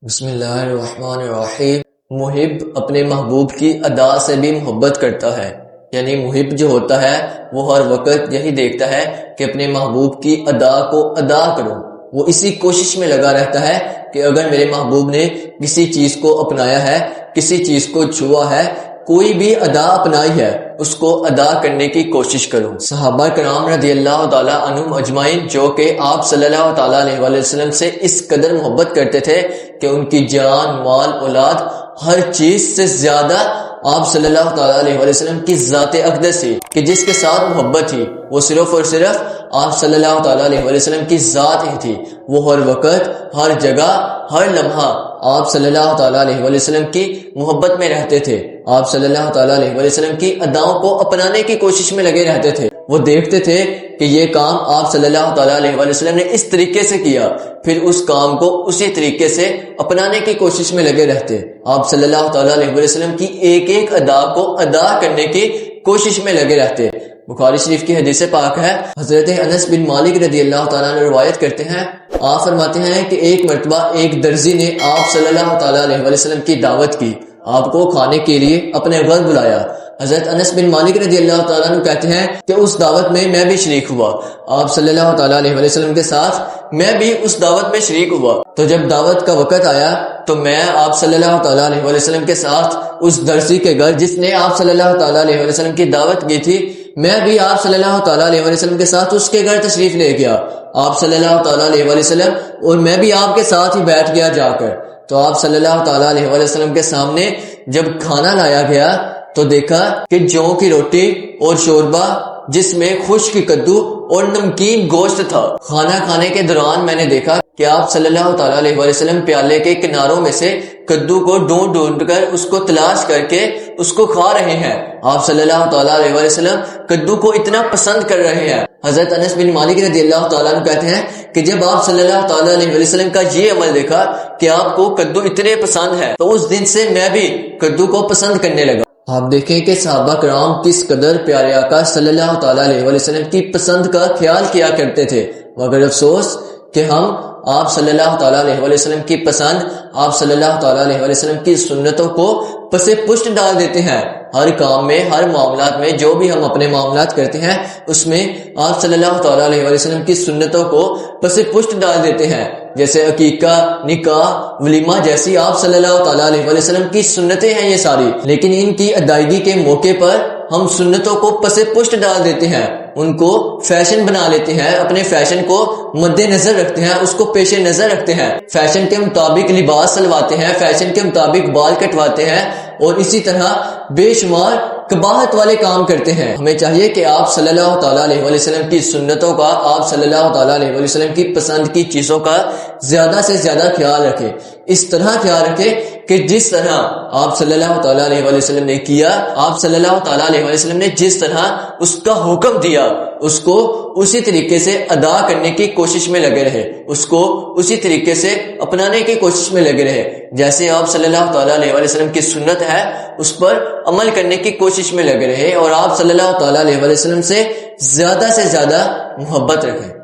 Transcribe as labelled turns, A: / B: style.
A: بسم اللہ الرحمن الرحیم۔ محب اپنے محبوب کی ادا سے بھی محبت کرتا ہے، یعنی محب جو ہوتا ہے وہ ہر وقت یہی دیکھتا ہے کہ اپنے محبوب کی ادا کو ادا کروں۔ وہ اسی کوشش میں لگا رہتا ہے کہ اگر میرے محبوب نے کسی چیز کو اپنایا ہے، کسی چیز کو چھوا ہے، کوئی بھی ادا اپنائی ہے، اس کو ادا کرنے کی کوشش کروں۔ صحابہ کرام رضی اللہ تعالی عنہم اجمعین جو کہ آپ صلی اللہ تعالی علیہ وسلم سے اس قدر محبت کرتے تھے کہ ان کی جان، مال، اولاد، ہر چیز سے زیادہ آپ صلی اللہ تعالی علیہ وسلم کی ذات اقدس تھی کہ جس کے ساتھ محبت تھی وہ صرف اور صرف آپ صلی اللہ تعالی علیہ وسلم کی ذات ہی تھی۔ وہ ہر وقت، ہر جگہ، ہر لمحہ آپ صلی اللہ تعالی علیہ وسلم کی محبت میں رہتے تھے۔ آپ صلی اللہ تعالی علیہ وسلم کی اداؤں کو اپنانے کی کوشش میں لگے رہتے تھے۔ وہ دیکھتے تھے کہ یہ کام آپ صلی اللہ تعالی علیہ وسلم نے اس طریقے سے کیا، پھر اس کام کو اسی طریقے سے اپنانے کی کوشش میں لگے رہتے۔ آپ صلی اللہ تعالی علیہ وسلم کی ایک ایک ادا کو ادا کرنے کی کوشش میں لگے رہتے۔ بخاری شریف کی حدیث پاک ہے، حضرت انس بن مالک رضی اللہ تعالیٰ عنہ روایت کرتے ہیں، آپ فرماتے ہیں کہ ایک مرتبہ ایک درزی نے آپ صلی اللہ تعالیٰ علیہ وسلم کی دعوت کی، آپ کو کھانے کے لیے اپنے گھر بلایا۔ حضرت انس بن مالک رضی اللہ تعالیٰ عنہ کہتے ہیں کہ اس دعوت میں بھی شریک ہوا، آپ صلی اللہ تعالیٰ علیہ وسلم کے ساتھ میں بھی اس دعوت میں شریک ہوا۔ تو جب دعوت کا وقت آیا تو میں آپ صلی اللہ تعالیٰ علیہ وسلم کے ساتھ اس درزی کے گھر جس نے آپ صلی اللہ تعالیٰ علیہ وسلم کی دعوت کی تھی، میں بھی آپ صلی اللہ تعالیٰ علیہ وسلم کے ساتھ اس کے گھر تشریف لے گیا۔ آپ صلی اللہ تعالیٰ علیہ وسلم اور میں بھی آپ کے ساتھ ہی بیٹھ گیا جا کر۔ تو آپ صلی اللہ تعالیٰ علیہ وسلم کے سامنے جب کھانا لایا گیا تو دیکھا کہ جو کی روٹی اور شوربہ جس میں خشک کدو اور نمکین گوشت تھا۔ کھانا کھانے کے دوران میں نے دیکھا کہ آپ صلی اللہ تعالیٰ علیہ وسلم پیالے کے کناروں میں سے کدو کو ڈھونڈ ڈھونڈ کر اس کو تلاش کر کے اس کو کھا رہے ہیں۔ آپ صلی اللہ تعالیٰ علیہ وسلم کدو کو اتنا پسند کر رہے ہیں۔ حضرت انس بن مالک رضی اللہ تعالیٰ عنہ کہتے ہیں کہ جب آپ صلی اللہ تعالیٰ علیہ وسلم کا یہ عمل دیکھا کہ آپ کو کدو اتنے پسند ہے تو اس دن سے میں بھی کدو کو پسند کرنے لگا۔ آپ دیکھیں کہ صحابہ کرام کس قدر پیارے آقا صلی اللہ تعالیٰ علیہ وسلم کی پسند کا خیال کیا کرتے تھے، مگر افسوس کہ ہم آپ صلی اللہ تعالیٰ علیہ وسلم کی پسند، آپ صلی اللہ تعالیٰ علیہ وسلم کی سنتوں کو پس پشت ڈال دیتے ہیں۔ ہر کام میں، ہر معاملات میں، جو بھی ہم اپنے معاملات کرتے ہیں اس میں آپ صلی اللہ تعالیٰ علیہ وسلم کی سنتوں کو پس پشت ڈال دیتے ہیں۔ جیسے عقیقہ، نکاح، ولیمہ جیسی آپ صلی اللہ تعالیٰ علیہ وسلم کی سنتیں ہیں یہ ساری، لیکن ان کی ادائیگی کے موقع پر ہم سنتوں کو پس پشت ڈال دیتے ہیں، ان کو فیشن بنا لیتے ہیں، اپنے فیشن کو مد نظر رکھتے ہیں، اس کو پیش نظر رکھتے ہیں، فیشن کے مطابق لباس سلواتے ہیں، فیشن کے مطابق بال کٹواتے ہیں اور اسی طرح بے شمار قباحت والے کام کرتے ہیں۔ ہمیں چاہیے کہ آپ صلی اللہ تعالیٰ علیہ وسلم کی سنتوں کا، آپ صلی اللہ تعالیٰ علیہ وسلم کی پسند کی چیزوں کا زیادہ سے زیادہ خیال رکھیں، اس طرح خیال رکھیں کہ جس طرح آپ صلی اللہ تعالیٰ علیہ وسلم نے کیا، آپ صلی اللہ تعالیٰ علیہ وسلم نے جس طرح اس کا حکم دیا اس کو اسی طریقے سے ادا کرنے کی کوشش میں لگے رہے، اس کو اسی طریقے سے اپنانے کی کوشش میں لگے رہے۔ جیسے آپ صلی اللہ تعالیٰ علیہ وسلم کی سنت ہے اس پر عمل کرنے کی کوشش میں لگے رہے اور آپ صلی اللہ تعالیٰ علیہ وسلم سے زیادہ محبت رکھیں۔